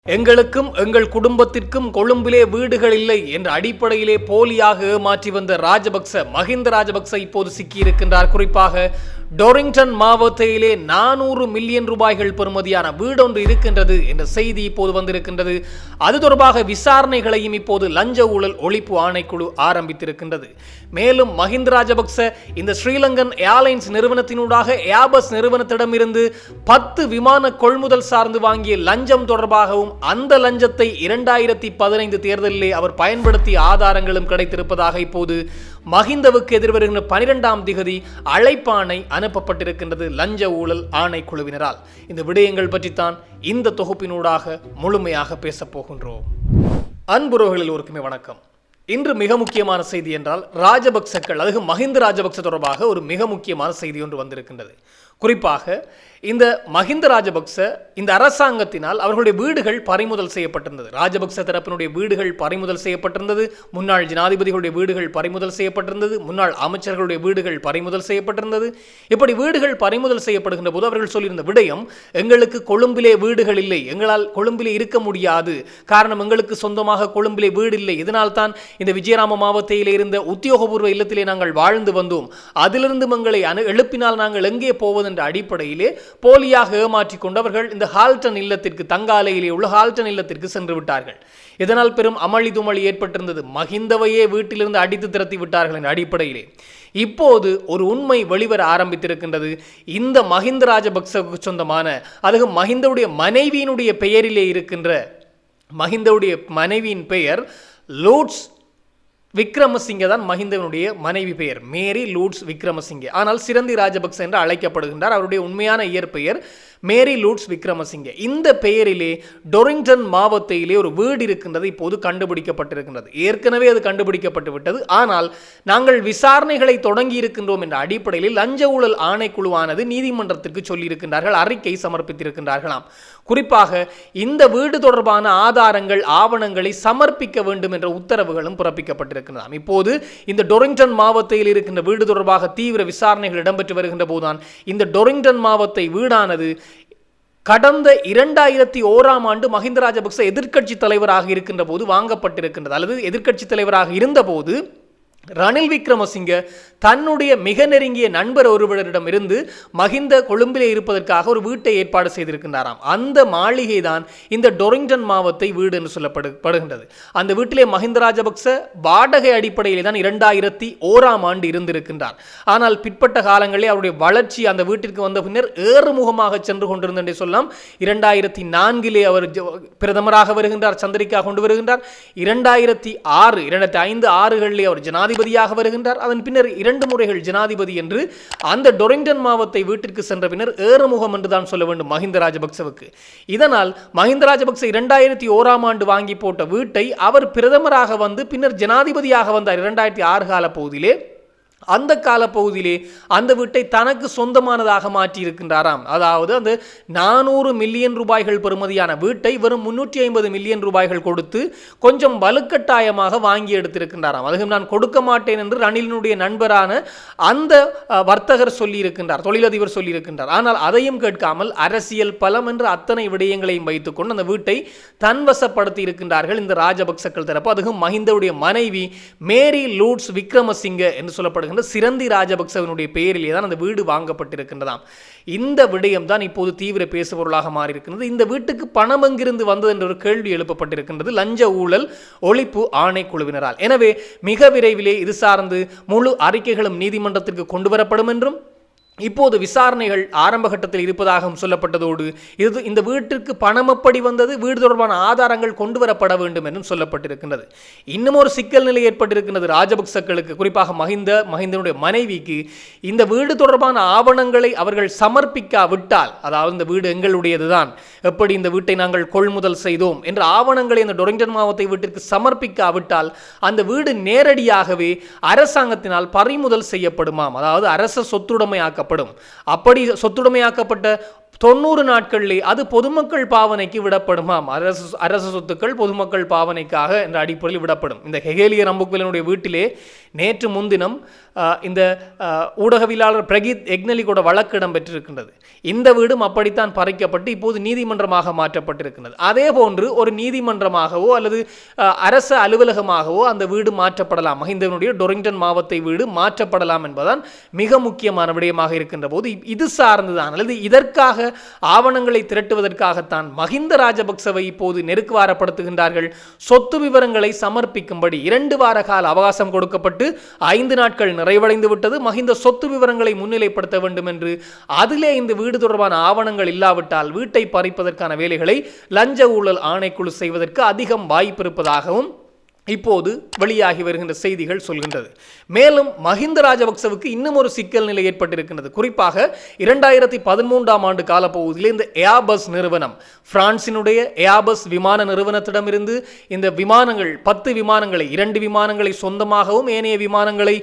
எங்களுக்கும் எங்கள் குடும்பத்திற்கும் கொழும்பிலே வீடுகள் இல்லை என்ற அடிப்படையிலே போலியாக ஏமாற்றி வந்த மஹிந்த ராஜபக்ச இப்போது சிக்கியிருக்கின்றார். குறிப்பாக டொரிங்டன் மாவட்டத்திலே 400 மில்லியன் ரூபாய்கள் பெறுமதியான வீடொன்று இருக்கின்றது என்ற செய்தி இப்போது வந்திருக்கின்றது. அது தொடர்பாக விசாரணைகளையும் இப்போது லஞ்ச ஊழல் ஒழிப்பு ஆணைக்குழு ஆரம்பித்திருக்கின்றது. மேலும் மஹிந்த ராஜபக்ச இந்த ஸ்ரீலங்கன் ஏர்லைன்ஸ் நிறுவனத்தினூடாக ஏர்பஸ் நிறுவனத்திடமிருந்து 10 விமான கொள்முதல் சார்ந்து வாங்கிய லஞ்சம் தொடர்பாகவும் அந்த லஞ்சத்தை 2015 தேர்தலிலே அவர் பயன்படுத்திய ஆதாரங்களும் கிடைத்திருப்பதாக இப்போது மஹிந்தவுக்கு எதிர்வருகின்ற 12ஆம் திகதி அழைப்பாணை அனுப்பப்பட்டிருக்கின்றது லஞ்ச ஊழல் ஆணைக்குழுவினரால். இந்த விடயங்கள் பற்றித்தான் இந்த தொகுப்பினூடாக முழுமையாக பேசப் போகின்றோம். அன்புறவுகளில் எல்லோருக்குமே வணக்கம். இன்று மிக முக்கியமான செய்தி என்றால் ராஜபக்சக்கள், அதுக்கு மஹிந்த ராஜபக்ச தொடர்பாக ஒரு மிக முக்கியமான செய்தி ஒன்று வந்திருக்கின்றது. குறிப்பாக இந்த மஹிந்த ராஜபக்ச இந்த அரசாங்கத்தினால் அவர்களுடைய வீடுகள் பறிமுதல் செய்யப்பட்டிருந்தது. ராஜபக்ச தரப்பினுடைய வீடுகள் பறிமுதல் செய்யப்பட்டிருந்தது, முன்னாள் ஜனாதிபதிகளுடைய வீடுகள் பறிமுதல் செய்யப்பட்டிருந்தது, முன்னாள் அமைச்சர்களுடைய வீடுகள் பறிமுதல் செய்யப்பட்டிருந்தது. இப்படி வீடுகள் பறிமுதல் செய்யப்படுகின்ற போது அவர்கள் சொல்லியிருந்த விடயம், எங்களுக்கு கொழும்பிலே வீடுகள் இல்லை, எங்களால் கொழும்பிலே இருக்க முடியாது, காரணம் எங்களுக்கு சொந்தமாக கொழும்பிலே வீடு இல்லை, இதனால் தான் இந்த விஜயராம மாவட்டத்திலே இருந்த உத்தியோகபூர்வ இல்லத்திலே நாங்கள் வாழ்ந்து வந்தோம், அதிலிருந்து எங்களை எழுப்பினால் நாங்கள் எங்கே போவது என்ற அடிப்படையிலே போலியாக ஏமாற்றிக் கொண்டு அவர்கள் இந்த ஹால்டன் இல்லத்திற்கு, தங்காலையிலே உள்ள ஹால்டன் இல்லத்திற்கு சென்று விட்டார்கள். இதனால் பெரும் அமளி துமளி ஏற்பட்டிருந்தது. மஹிந்தவையே வீட்டிலிருந்து அடித்து திரட்டி விட்டார்கள் என்ற அடிப்படையிலே இப்போது ஒரு உண்மை வெளிவர ஆரம்பித்திருக்கின்றது. இந்த மஹிந்த ராஜபக்சவுக்கு சொந்தமான, அதுக்கு மஹிந்தவுடைய மனைவியினுடைய பெயரிலே இருக்கின்ற, மஹிந்தவுடைய மனைவியின் பெயர் லூட்ஸ் விக்ரமசிங்கே தான். மஹிந்தவனுடைய மனைவி பெயர் மேரி லூட்ஸ் விக்ரமசிங்கே, ஆனால் சிரந்தி ராஜபக்ச என்று அழைக்கப்படுகின்றார். அவருடைய உண்மையான இயற்பெயர் மேரி லூட்ஸ் விக்ரமசிங்கே. இந்த பெயரிலே டொரிங்டன் மாவட்டத்திலே ஒரு வீடு இருக்கின்றது இப்போது கண்டுபிடிக்கப்பட்டிருக்கின்றது. ஏற்கனவே அது கண்டுபிடிக்கப்பட்டு விட்டது. ஆனால் நாங்கள் விசாரணைகளை தொடங்கி இருக்கின்றோம் என்ற அடிப்படையில் லஞ்ச ஊழல் ஆணைக்குழுவானது நீதிமன்றத்திற்கு சொல்லியிருக்கின்றார்கள், அறிக்கை சமர்ப்பித்திருக்கின்றார்களாம். குறிப்பாக இந்த வீடு தொடர்பான ஆதாரங்கள், ஆவணங்களை சமர்ப்பிக்க வேண்டும் என்ற உத்தரவுகளும் பிறப்பிக்கப்பட்டிருக்கின்றன. இப்போது இந்த டொரிங்டன் மாவட்டத்தில் இருக்கின்ற வீடு தொடர்பாக தீவிர விசாரணைகள் இடம்பெற்று வருகின்ற போதுதான் இந்த டொரிங்டன் மாவட்ட வீடானது கடந்த 2001ஆம் ஆண்டு மஹிந்த ராஜபக்ச எதிர்க்கட்சி தலைவராக இருக்கின்ற போது வாங்கப்பட்டிருக்கின்றது. அல்லது எதிர்க்கட்சி தலைவராக இருந்தபோது ரணில் விக்ரமசிங்கே தன்னுடைய மிக நெருங்கிய நண்பர் ஒருவரிடம் இருந்து மஹிந்த கொழும்பிலே இருப்பதற்காக ஒரு வீட்டை ஏற்பாடு செய்திருக்கின்றாராம். அந்த மாளிகை தான் இந்த டொரிங்டன் மாவட்ட வீடு என்று சொல்லப்படுகின்றது. அந்த வீட்டிலே மஹிந்த ராஜபக்ச வாடகை அடிப்படையிலே தான் 2001ஆம் ஆண்டு இருந்திருக்கின்றார். ஆனால் பிற்பட்ட காலங்களில் அவருடைய வளர்ச்சி அந்த வீட்டிற்கு வந்த பின்னர் ஏறுமுகமாக சென்று கொண்டிருந்தே சொல்லலாம். 2004 அவர் பிரதமராக வருகின்றார், சந்திரிகா கொண்டு வருகின்றார். 2005, 2006களிலே அவர் ஜனாதிபதியாக வருகின்றார். அதன் பின்னர் 2 முறைகள் ஜனாதிபதி என்று அந்த டொரிங்டன் மாவட்ட வீட்டிற்கு சென்ற பின்னர் ஏறுமுகம் என்றுதான் சொல்ல வேண்டும் மஹிந்த ராஜபக்சவுக்கு. இதனால் மஹிந்த ராஜபக்ச 2001ஆம் ஆண்டு வாங்கி போட்ட வீட்டை அவர் பிரதமராக வந்து பின்னர் ஜனாதிபதியாக வந்தார் 2006 கால பகுதியிலே. அந்த காலப்பகுதியிலே அந்த வீட்டை தனக்கு சொந்தமானதாக மாற்றி இருக்கின்றாராம். அதாவது அந்த 400 மில்லியன் ரூபாய்கள் பெறுமதியான வீட்டை வெறும் 350 மில்லியன் ரூபாய்கள் கொடுத்து கொஞ்சம் வலுக்கட்டாயமாக வாங்கி எடுத்திருக்கின்றாராம். அதுவும் நான் கொடுக்க மாட்டேன் என்று ரணிலினுடைய நண்பரான அந்த வர்த்தகர் சொல்லியிருக்கின்றார், தொழிலதிபர் சொல்லியிருக்கின்றார். ஆனால் அதையும் கேட்காமல் அரசியல் பலம் என்ற அத்தனை விடயங்களையும் வைத்துக்கொண்டு அந்த வீட்டை தன்வசப்படுத்தி இருக்கின்றார்கள் இந்த ராஜபக்சக்கள் தரப்பு. அதுவும் மஹிந்தவுடைய மனைவி மேரி லூட்ஸ் விக்ரமசிங்கே என்று சொல்லப்படுகிறது சிரந்தி ராஜபக்சவனுடைய பெயரிலே தான் அந்த வீடு வாங்கப்பட்டிருக்கின்றதாம். இந்த விடயம் தான் இப்போது தீவிர பேசுபொருளாக மாறியிருக்கிறது. இந்த வீட்டுக்கு பணம் எங்கிருந்து வந்தது என்ற ஒரு கேள்வி எழுப்பப்பட்டிருக்கின்றது லஞ்ச ஊழல் ஒழிப்பு ஆணைக்குழுவினரால். எனவே மிக விரைவிலே இது சார்ந்து முழு அறிக்கைகளும் நீதிமன்றத்திற்கு கொண்டு வரப்படும் என்றும் இப்போது விசாரணைகள் ஆரம்ப கட்டத்தில் இருப்பதாகவும் சொல்லப்பட்டதோடு இந்த வீட்டிற்கு பணம் எப்படி வந்தது, வீடு தொடர்பான ஆதாரங்கள் கொண்டு வரப்பட வேண்டும் என்றும் சொல்லப்பட்டிருக்கின்றது. இன்னும் ஒரு சிக்கல் நிலை ஏற்பட்டிருக்கின்றது ராஜபக்சக்களுக்கு, குறிப்பாக மஹிந்தனுடைய மனைவிக்கு. இந்த வீடு தொடர்பான ஆவணங்களை அவர்கள் சமர்ப்பிக்காவிட்டால், அதாவது இந்த வீடு எங்களுடையதுதான், எப்படி இந்த வீட்டை நாங்கள் கொள்முதல் செய்தோம் என்ற ஆவணங்களை இந்த டொரிங்டன் மாவட்ட வீட்டிற்கு சமர்ப்பிக்காவிட்டால் அந்த வீடு நேரடியாகவே அரசாங்கத்தினால் பறிமுதல் செய்யப்படுமாம். அதாவது அரச சொத்துடைமையாக்கப்படும். அப்படி சொத்துடைமையாக்கப்பட்ட 90 நாட்களிலே அது பொதுமக்கள் பாவனைக்கு விடப்படுமாம். அரசு சொத்துக்கள் பொதுமக்கள் பாவனைக்காக என்ற அடிப்படையில் விடப்படும். இந்த ஹெகேலிய ரம்புக்வெலினுடைய வீட்டிலே நேற்று முன்தினம் இந்த ஊடகவியலாளர் பிரகீத் எக்னலிகோட வழக்கு இடம்பெற்றிருக்கின்றது. இந்த வீடும் அப்படித்தான் பறிக்கப்பட்டு இப்போது நீதிமன்றமாக மாற்றப்பட்டிருக்கின்றது. அதே போன்று ஒரு நீதிமன்றமாகவோ அல்லது அரசு அலுவலகமாகவோ அந்த வீடு மாற்றப்படலாம். மஹிந்தனுடைய டொரிங்டன் மாவட்ட வீடு மாற்றப்படலாம் என்பதுதான் மிக முக்கியமான விடயமாக இருக்கின்ற போது இது சார்ந்துதான் அல்லது இதற்காக ஆவணங்களை திரட்டுவதற்காகத்தான் மஹிந்த ராஜபக்சவை இப்போது நெருக்குவாரப்படுத்துகின்றார்கள். சொத்து விவரங்களை சமர்ப்பிக்கும்படி 2 வார கால அவகாசம் கொடுக்கப்பட்டு 5 நாட்கள் நிறைவடைந்து விட்டது. மஹிந்த சொத்து விவரங்களை முன்னிலைப்படுத்த வேண்டும் என்று, அதிலே இந்த வீடு தொடர்பான ஆவணங்கள் இல்லாவிட்டால் வீட்டை பறிப்பதற்கான வேலைகளை லஞ்ச ஊழல் ஆணைக்குழு செய்வதற்கு அதிகம் வாய்ப்பு இருப்பதாகவும் இப்போது வெளியாகி வருகின்ற செய்திகள் சொல்கின்றது. மேலும் மஹிந்த ராஜபக்சவுக்கு இன்னும் ஒரு சிக்கல் நிலை ஏற்பட்டிருக்கின்றது. குறிப்பாக 2013ஆம் ஆண்டு காலப்பகுதியில் இந்த ஏர்பஸ் நிறுவனம், பிரான்சினுடைய ஏர்பஸ் விமான நிறுவனத்திடமிருந்து இந்த விமானங்கள் 10 விமானங்களை 2 விமானங்களை சொந்தமாகவும் ஏனைய விமானங்களை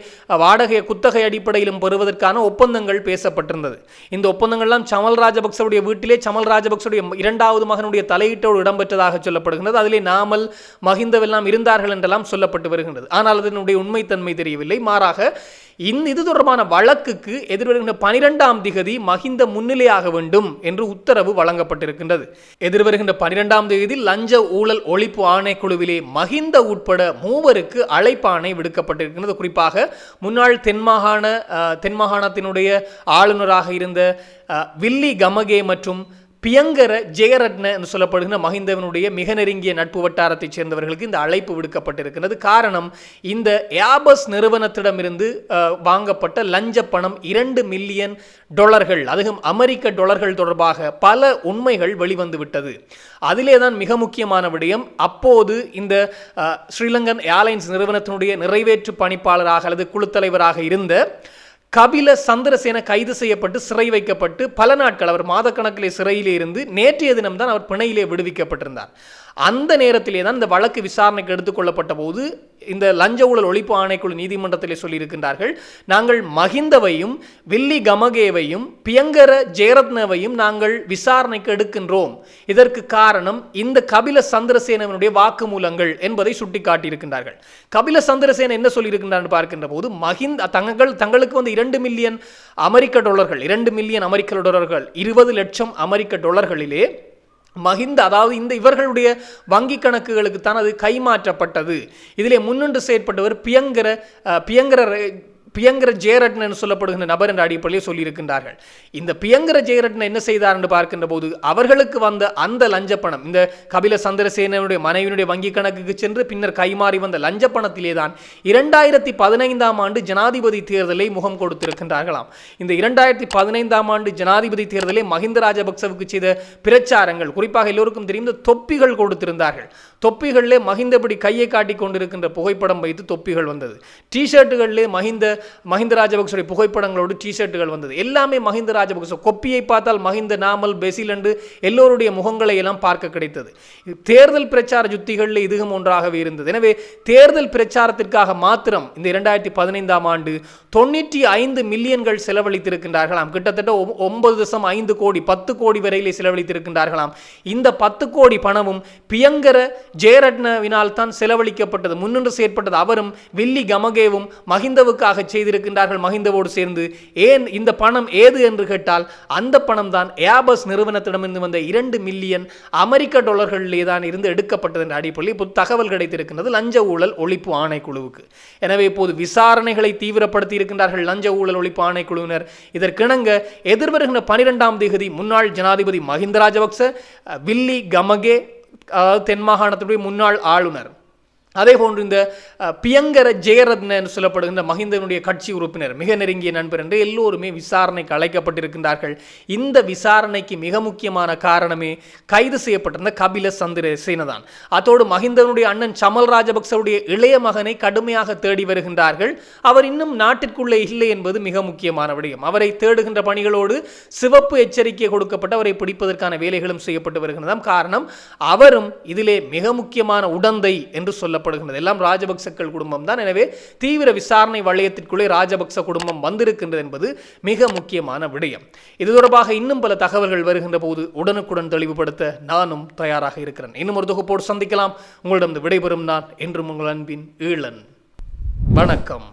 வாடகை குத்தகை அடிப்படையிலும் பெறுவதற்கான ஒப்பந்தங்கள் பேசப்பட்டிருந்தது. இந்த ஒப்பந்தங்கள்லாம் சமல் ராஜபக்சவுடைய வீட்டிலே சமல் ராஜபக்சவுடைய 2வது மகனுடைய தலையீட்டோடு இடம்பெற்றதாக சொல்லப்படுகின்றது. அதிலே நாமல் மஹிந்தவெல்லாம் இருந்தார்கள் என்றெல்லாம் சொல்லப்பட்டு வருகின்றது. ஆனால் அதனுடைய உண்மைத்தன்மை தெரியவில்லை. மாறாக இது தொடர்பான வழக்குக்கு எதிர்வருகின்ற 12ஆம் திகதி மஹிந்த முன்னிலையாக வேண்டும் என்று உத்தரவு வழங்கப்பட்டிருக்கின்றது. எதிர்வருகின்ற 12ஆம் தேதி லஞ்ச ஊழல் ஒழிப்பு ஆணைக்குழுவிலே மஹிந்த உட்பட 3 அழைப்பாணை விடுக்கப்பட்டிருக்கின்றது. குறிப்பாக முன்னாள் தென்மாகாணத்தினுடைய ஆளுநராக இருந்த வில்லி கமகே மற்றும் பியங்கர ஜெயரத்ன என்று சொல்லப்படுகின்ற மஹிந்தவனுடைய மிக நெருங்கிய நட்பு வட்டாரத்தைச் சேர்ந்தவர்களுக்கு இந்த அழைப்பு விடுக்கப்பட்டிருக்கிறது. காரணம், இந்த ஏர்பஸ் நிறுவனத்திடமிருந்து வாங்கப்பட்ட லஞ்ச பணம் $2 மில்லியன், அதுவும் அமெரிக்க டாலர்கள் தொடர்பாக பல உண்மைகள் வெளிவந்து விட்டது. அதிலே தான் மிக முக்கியமான விடயம், அப்போது இந்த ஸ்ரீலங்கன் ஏர்லைன்ஸ் நிறுவனத்தினுடைய நிறைவேற்று பணிப்பாளராக அல்லது குழு தலைவராக இருந்த கபில சந்திரசேன கைது செய்யப்பட்டு சிறை வைக்கப்பட்டு பல நாட்கள், அவர் மாதக்கணக்கிலே சிறையிலே இருந்து நேற்றைய தினம்தான் அவர் பிணையிலே விடுவிக்கப்பட்டிருந்தார். அந்த நேரத்திலே தான் இந்த வழக்கு விசாரணைக்கு எடுத்துக்கொள்ளப்பட்ட போது இந்த லஞ்ச ஊழல் ஒழிப்பு ஆணைக்குழு நீதிமன்றத்திலே சொல்லியிருக்கின்றார்கள், நாங்கள் மஹிந்தவையும் வில்லி கமகேவையும் பியங்கர ஜெயரத்னவையும் நாங்கள் விசாரணைக்கு எடுக்கின்றோம். இதற்கு காரணம் இந்த கபில சந்திரசேனவனுடைய வாக்குமூலங்கள் என்பதை சுட்டிக்காட்டியிருக்கின்றார்கள். கபில சந்திரசேன என்ன சொல்லியிருக்கின்றார் பார்க்கின்ற போது, மஹிந்த தங்களுக்கு வந்து $2 மில்லியன் அமெரிக்க டாலர்கள், 2 மில்லியன் அமெரிக்க டாலர்கள், 20 லட்சம் அமெரிக்க டாலர்களிலே மஹிந்த, அதாவது இவர்களுடைய வங்கி கணக்குகளுக்கு தான் அது கைமாற்றப்பட்டது. இதிலே முன்னின்று செயற்பட்டவர் பியங்கர ஜெயரட்ன என்று சொல்லப்படுகின்ற நபர் என்ற அடிப்படையில் சொல்லியிருக்கின்றார்கள். இந்த பியங்கர ஜெயரட்ன என்ன செய்தார் என்று பார்க்கின்ற போது, அவர்களுக்கு வந்த அந்த லஞ்ச பணம் இந்த கபில சந்திரசேனனுடைய மனைவியினுடைய வங்கி கணக்குக்கு சென்று பின்னர் கைமாறி வந்த லஞ்ச பணத்திலே தான் 2015ஆம் ஆண்டு ஜனாதிபதி தேர்தலை முகம் கொடுத்திருக்கின்றார்களாம். இந்த 2015ஆம் ஆண்டு ஜனாதிபதி தேர்தலை மஹிந்த ராஜபக்சவுக்கு செய்த பிரச்சாரங்கள், குறிப்பாக எல்லோருக்கும் தெரியும், இந்த தொப்பிகள் கொடுத்திருந்தார்கள். தொப்பிகளிலே மஹிந்தபடி கையை காட்டி கொண்டிருக்கின்ற புகைப்படம் வைத்து தொப்பிகள் வந்தது. டிஷர்ட்டுகளிலே மஹிந்த ராஜபக்சோடைய புகைப்படங்களோடு டிஷர்ட்டுகள் வந்தது. எல்லாமே மஹிந்த ராஜபக்ச. கொப்பியை பார்த்தால் மஹிந்த, நாமல், பெசில் என்று எல்லோருடைய முகங்களை எல்லாம் பார்க்க கிடைத்தது. தேர்தல் பிரச்சார யுத்திகளில் இதுவும் ஒன்றாகவே இருந்தது. எனவே தேர்தல் பிரச்சாரத்திற்காக மாத்திரம் இந்த 2015ஆம் ஆண்டு 95 மில்லியன்கள் செலவழித்திருக்கின்றார்களாம். கிட்டத்தட்ட 9.5 கோடி 10 கோடி வரையிலே செலவழித்திருக்கின்றார்களாம். இந்த 10 கோடி பணமும் பியங்கர ஜெயரட்னவினால் தான் செலவழிக்கப்பட்டது, முன்னின்று செயற்பட்டது. அவரும் வில்லி கமகேவும் மஹிந்தவுக்காக செய்திருக்கின்றார்கள் மஹிந்தவோடு சேர்ந்து. ஏன் இந்த பணம் ஏது என்று கேட்டால், அந்த பணம் தான் ஏர்பஸ் நிறுவனத்திடமிருந்து வந்த 2 மில்லியன் அமெரிக்க டாலர்களிலே தான் இருந்து எடுக்கப்பட்டது என்ற அடிப்படையில் இப்போது தகவல் கிடைத்திருக்கின்றது லஞ்ச ஊழல் ஒழிப்பு ஆணைக்குழுவுக்கு. எனவே இப்போது விசாரணைகளை தீவிரப்படுத்தி இருக்கின்றார்கள் லஞ்ச ஊழல் ஒழிப்பு ஆணைக்குழுவினர். இதற்கிணங்க எதிர்வருகின்ற 12ஆம் தேதி முன்னாள் ஜனாதிபதி மஹிந்த ராஜபக்ச, வில்லி கமகே தென் மாகாணத்துடைய முன்னாள் ஆளுநர், அதே போன்று இந்த பியங்கர ஜெயரத்ன என்று சொல்லப்படுகின்ற மஹிந்தனுடைய கட்சி உறுப்பினர், மிக நெருங்கிய நண்பர் என்று எல்லோருமே விசாரணைக்கு அழைக்கப்பட்டிருக்கின்றார்கள். இந்த விசாரணைக்கு மிக முக்கியமான காரணமே கைது செய்யப்பட்டிருந்த கபில சந்திரசேன தான். அதோடு மஹிந்தனுடைய அண்ணன் சமல் ராஜபக்சவுடைய இளைய மகனை கடுமையாக தேடி வருகின்றார்கள். அவர் இன்னும் நாட்டிற்குள்ளே இல்லை என்பது மிக முக்கியமான விடயம். அவரை தேடுகின்ற பணிகளோடு சிவப்பு எச்சரிக்கை கொடுக்கப்பட்டு அவரை பிடிப்பதற்கான வேலைகளும் செய்யப்பட்டு வருகின்றதாம். காரணம், அவரும் இதிலே மிக முக்கியமான உடந்தை என்று சொல்லப்படுகிறது. எல்லாம் ராஜபக்சக்கள் குடும்பம் தான். எனவே தீவிர விசாரணை வளையத்திற்குள்ளே ராஜபக்ச குடும்பம் வந்திருக்கின்றது என்பது மிக முக்கியமான விடயம். இது தொடர்பாக இன்னும் பல தகவல்கள் வருகின்ற போது உடனுக்குடன் தெளிவுபடுத்த நானும் தயாராக இருக்கிறேன். இன்னும் ஒரு தொகுப்போடு சந்திக்கலாம். உங்களிடம் விடைபெறும் நான் என்றும் உங்கள் அன்பின் ஈழன். வணக்கம்.